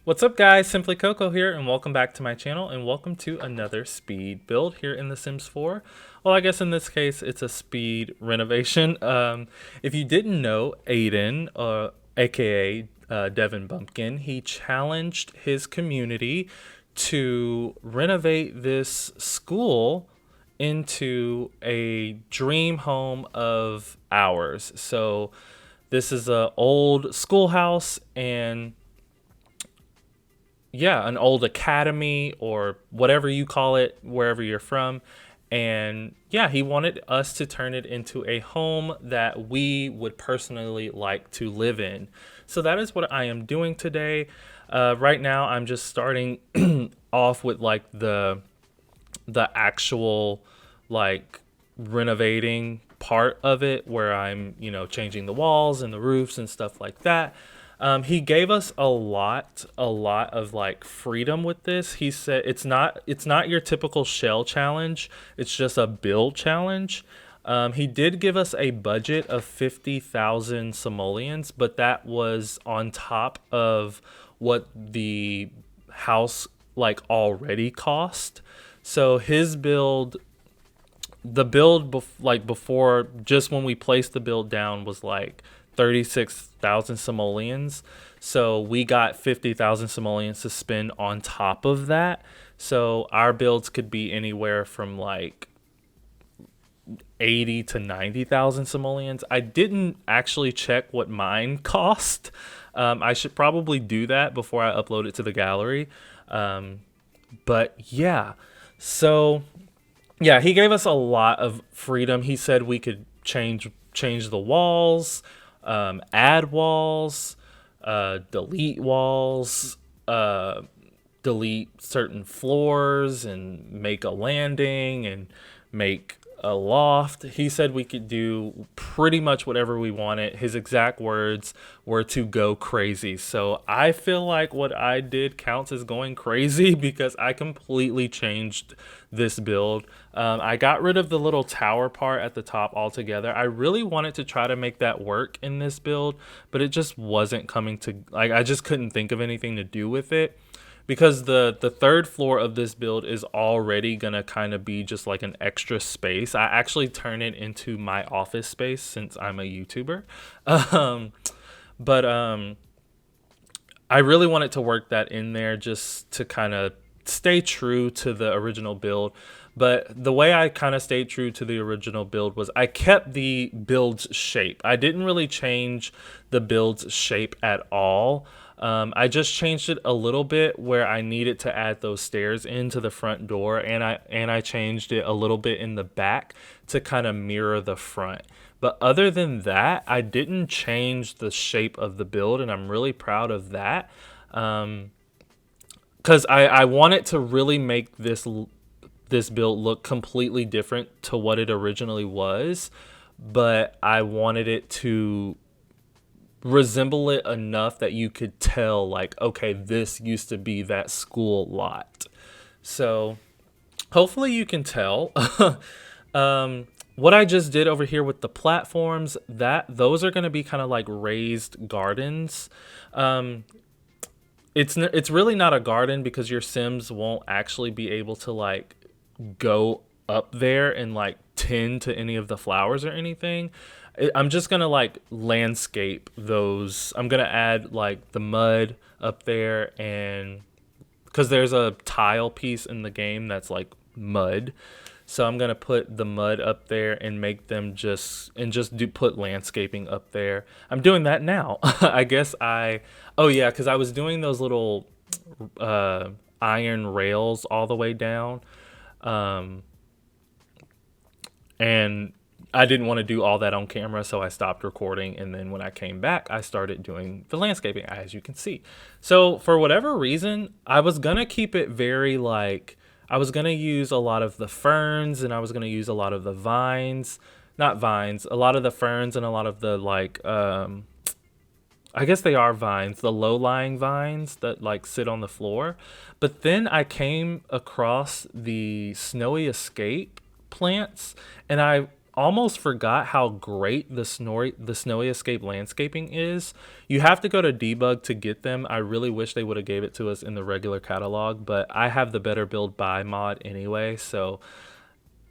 What's up guys, Simply Coco here and welcome back to my channel and welcome to another speed build here in The Sims 4. Well, I guess in this case it's a speed renovation. If you didn't know, Aiden, aka Devon Bumpkin, he challenged his community to renovate this school into a dream home of ours. So this is a old schoolhouse and yeah, an old academy or whatever you call it, wherever you're from. And yeah, he wanted us to turn it into a home that we would personally like to live in. So that is what I am doing today. Right now, I'm just starting off with like the actual like renovating part of it where I'm, changing the walls and the roofs and stuff like that. He gave us a lot of like freedom with this. He said it's not your typical shell challenge. It's just a build challenge. He did give us a budget of 50,000 simoleons, but that was on top of what the house like already cost. So his build, like before, just when we placed the build down, was like 36,000 simoleons. So we got 50,000 simoleons to spend on top of that. So our builds could be anywhere from like 80 to 90,000 simoleons. I didn't actually check what mine cost. I should probably do that before I upload it to the gallery. But yeah, so yeah, he gave us a lot of freedom. He said we could change the walls, add walls, delete walls, delete certain floors, and make a landing and make a loft. He said we could do pretty much whatever we wanted. His exact words were to go crazy. So I feel like what I did counts as going crazy because I completely changed this build. I got rid of the little tower part at the top altogether. I really wanted to try to make that work in this build, but it just wasn't coming to, like, I just couldn't think of anything to do with it because the third floor of this build is already gonna kind of be just like an extra space. I actually turn it into my office space since I'm a YouTuber. um, but I really wanted to work that in there just to kind of stay true to the original build. But the way I kind of stayed true to the original build was I kept the build's shape. I didn't really change the build's shape at all. I just changed it a little bit where I needed to add those stairs into the front door, and I changed it a little bit in the back to kind of mirror the front. But other than that, I didn't change the shape of the build, and I'm really proud of that. Because I wanted to really make this build look completely different to what it originally was, but I wanted it to resemble it enough that you could tell, like, okay, this used to be that school lot. So hopefully you can tell. What I just did over here with the platforms, that those are going to be kind of like raised gardens. It's really not a garden because your Sims won't actually be able to like go up there and like tend to any of the flowers or anything. I'm just gonna like landscape those. I'm gonna add like the mud up there, and because there's a tile piece in the game that's like mud, so I'm gonna put the mud up there and make them just do put landscaping up there. I'm doing that now. I guess oh yeah, because I was doing those little iron rails all the way down, and I didn't want to do all that on camera, so I stopped recording. And then when I came back, I started doing the landscaping, as you can see. So for whatever reason, I was going to keep it very like, I was going to use a lot of the ferns, and I was going to use a lot of the vines, not vines, a lot of the ferns and a lot of the like, I guess they are vines, the low-lying vines that like sit on the floor. But then I came across the snowy escape plants, and almost forgot how great the Snowy Escape landscaping is. You have to go to debug to get them. I really wish they would have gave it to us in the regular catalog, but I have the Better Build Buy mod anyway, so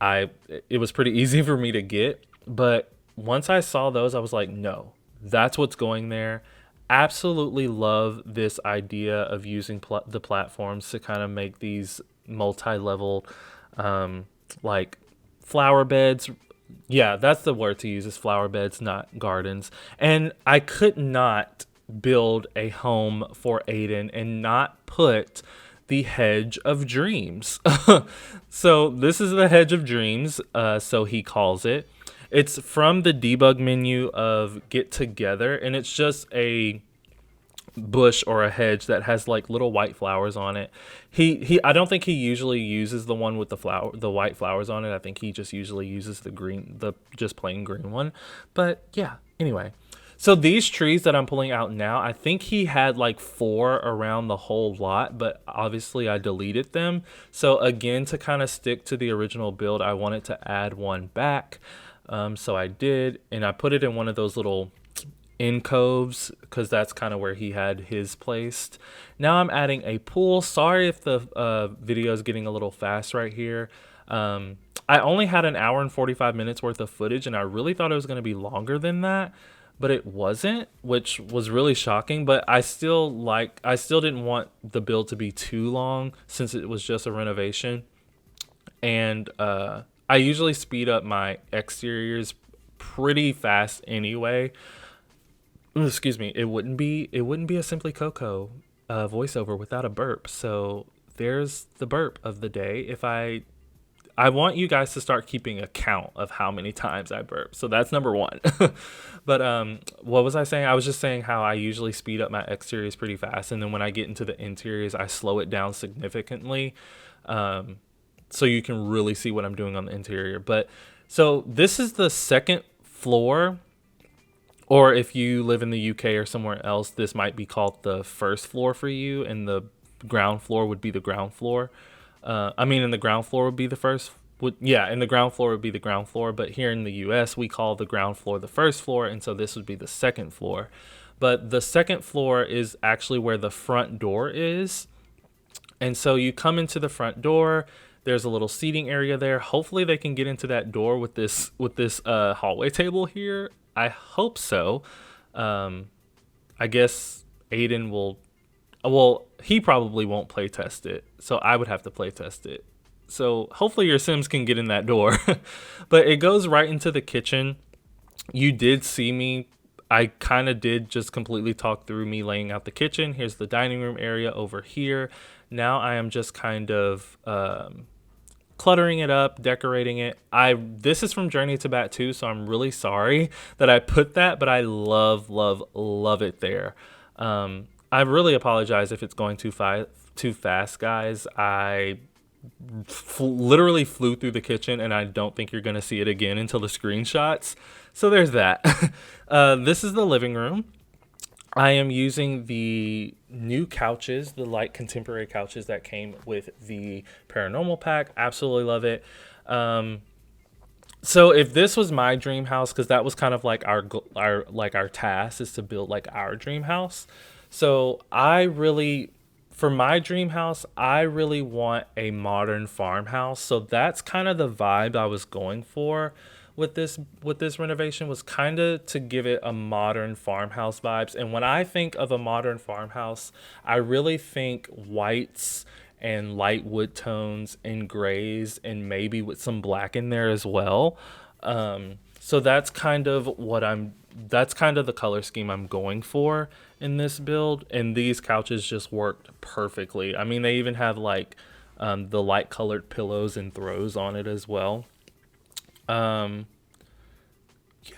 I it was pretty easy for me to get. But once I saw those, I was like, no, that's what's going there. Absolutely love this idea of using the platforms to kind of make these multi-level like flower beds. Yeah, that's the word to use, is flower beds, not gardens. And I could not build a home for Aiden and not put the Hedge of Dreams. So this is the Hedge of Dreams, so he calls it. It's from the debug menu of Get Together, and it's just a bush or a hedge that has like little white flowers on it. He I don't think he usually uses the one with the white flowers on it. I think he just usually uses the just plain green one. But yeah, anyway. So these trees that I'm pulling out now, I think he had like 4 around the whole lot, but obviously I deleted them. So again, to kind of stick to the original build, I wanted to add one back. So I did, and I put it in one of those little in coves because that's kind of where he had his placed. Now I'm adding a pool. Sorry if the video is getting a little fast right here. I only had an hour and 45 minutes worth of footage, and I really thought it was going to be longer than that, but it wasn't, which was really shocking. But I still didn't want the build to be too long since it was just a renovation. And I usually speed up my exteriors pretty fast anyway. Excuse me. It wouldn't be a Simply Coco voiceover without a burp. So there's the burp of the day. If I want you guys to start keeping a count of how many times I burp. So that's number 1. But what was I saying? I was just saying how I usually speed up my exteriors pretty fast, and then when I get into the interiors, I slow it down significantly, so you can really see what I'm doing on the interior. But so this is the second floor, or if you live in the UK or somewhere else, this might be called the first floor for you, and the ground floor would be the ground floor. And the ground floor would be the first. And the ground floor would be the ground floor. But here in the U.S., we call the ground floor the first floor, and so this would be the second floor. But the second floor is actually where the front door is, and so you come into the front door. There's a little seating area there. Hopefully, they can get into that door with this hallway table here. I hope so. I guess Aiden will. Well, he probably won't play test it, so I would have to play test it. So hopefully your Sims can get in that door. But it goes right into the kitchen. You did see me. I kind of did just completely talk through me laying out the kitchen. Here's the dining room area over here. Now I am just kind of cluttering it up, decorating it. This is from Journey to Bat 2, so I'm really sorry that I put that, but I love it there. I really apologize if it's going too fast, guys. I literally flew through the kitchen, and I don't think you're going to see it again until the screenshots. So there's that. This is the living room. I am using the new couches, the light contemporary couches that came with the Paranormal pack. Absolutely love it. So if this was my dream house, because that was kind of like our task, is to build like our dream house. So for my dream house, I really want a modern farmhouse. So that's kind of the vibe I was going for with this renovation, was kind of to give it a modern farmhouse vibes. And when I think of a modern farmhouse, I really think whites and light wood tones and grays, and maybe with some black in there as well. So that's kind of the color scheme I'm going for in this build, and these couches just worked perfectly. I mean, they even have like the light colored pillows and throws on it as well.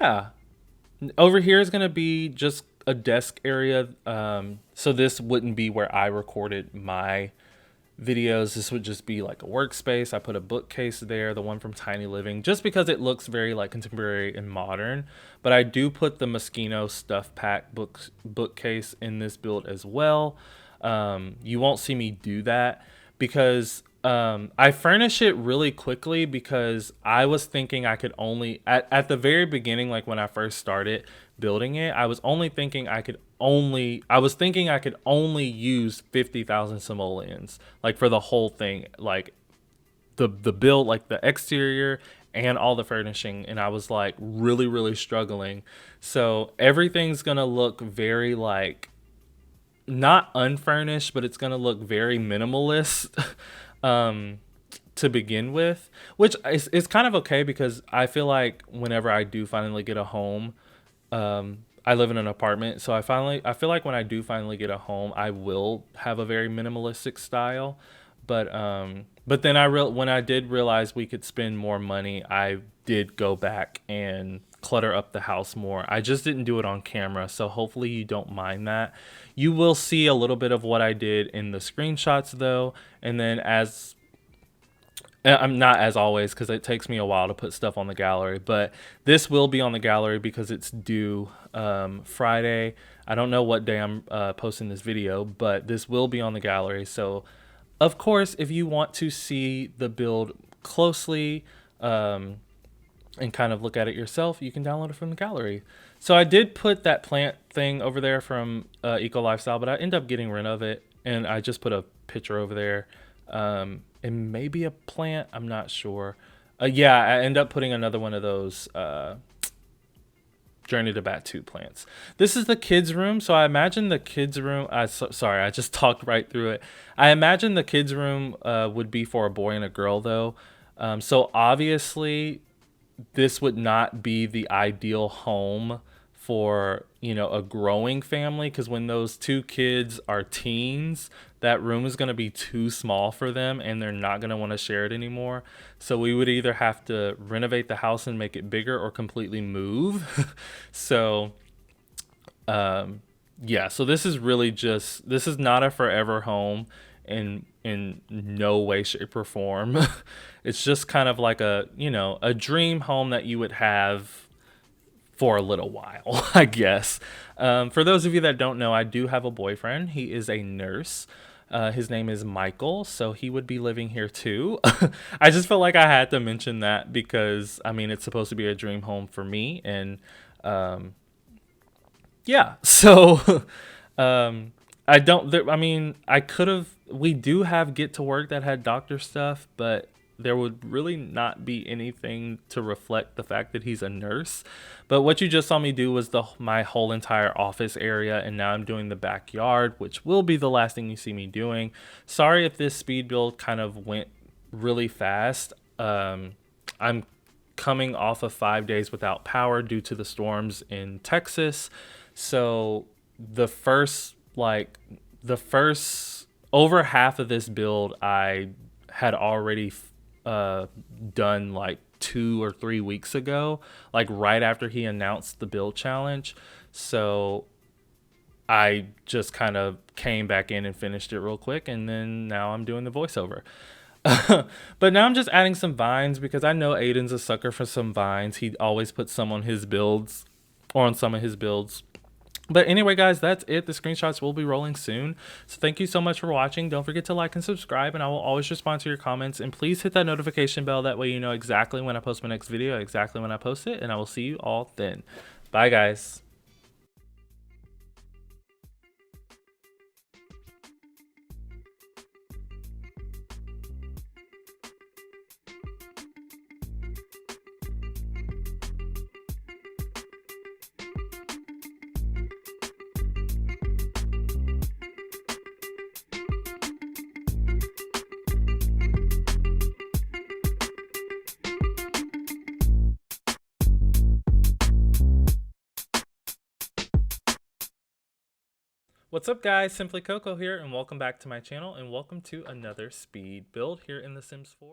Yeah, over here is gonna be just a desk area. So this wouldn't be where I recorded my videos. This would just be like a workspace. I put a bookcase there, the one from Tiny Living, just because it looks very like contemporary and modern. But I do put the Moschino stuff pack bookcase in this build as well. You won't see me do that because I furnish it really quickly because I was thinking I could only at the very beginning, like when I first started building it, I was thinking I could only use 50,000 simoleons, like for the whole thing, like the build, like the exterior and all the furnishing, and I was like really struggling. So everything's gonna look very like not unfurnished, but it's gonna look very minimalist um, to begin with, which is kind of okay because I feel like whenever I do finally get a home, I live in an apartment, so I feel like when I do finally get a home, I will have a very minimalistic style. But then when I did realize we could spend more money, I did go back and clutter up the house more. I just didn't do it on camera, so hopefully you don't mind that. You will see a little bit of what I did in the screenshots though, and then as I'm not as always because it takes me a while to put stuff on the gallery, but this will be on the gallery because it's due Friday. I don't know what day I'm posting this video, but this will be on the gallery. So, of course, if you want to see the build closely and kind of look at it yourself, you can download it from the gallery. So I did put that plant thing over there from Eco Lifestyle, but I ended up getting rid of it, and I just put a picture over there. And maybe a plant, I'm not sure. Yeah, I end up putting another one of those Journey to Bat 2 plants. This is the kids' room, so I imagine the kids' room. Sorry, I just talked right through it. I imagine the kids' room would be for a boy and a girl, though. So obviously, this would not be the ideal home for a growing family, because when those two kids are teens, that room is going to be too small for them and they're not going to want to share it anymore. So we would either have to renovate the house and make it bigger or completely move. So yeah, so this is not a forever home in no way, shape, or form. It's just kind of like a dream home that you would have for a little while, I guess. For those of you that don't know, I do have a boyfriend. He is a nurse. His name is Michael, so he would be living here too. I just felt like I had to mention that because, I mean, it's supposed to be a dream home for me. And yeah, so I don't, I mean, we do have Get to Work that had doctor stuff, but there would really not be anything to reflect the fact that he's a nurse. But what you just saw me do was my whole entire office area, and now I'm doing the backyard, which will be the last thing you see me doing. Sorry if this speed build kind of went really fast. I'm coming off of 5 days without power due to the storms in Texas. So the first over half of this build I had already done like 2 or 3 weeks ago, like right after he announced the build challenge. So I just kind of came back in and finished it real quick, and then now I'm doing the voiceover. But now I'm just adding some vines because I know Aiden's a sucker for some vines. He always puts some on his builds or on some of his builds. But anyway, guys, that's it. The screenshots will be rolling soon. So thank you so much for watching. Don't forget to like and subscribe, and I will always respond to your comments. And please hit that notification bell. That way you know exactly when I post my next video, exactly when I post it. And I will see you all then. Bye, guys. What's up, guys? Simply Coco here, and welcome back to my channel, and welcome to another speed build here in The Sims 4.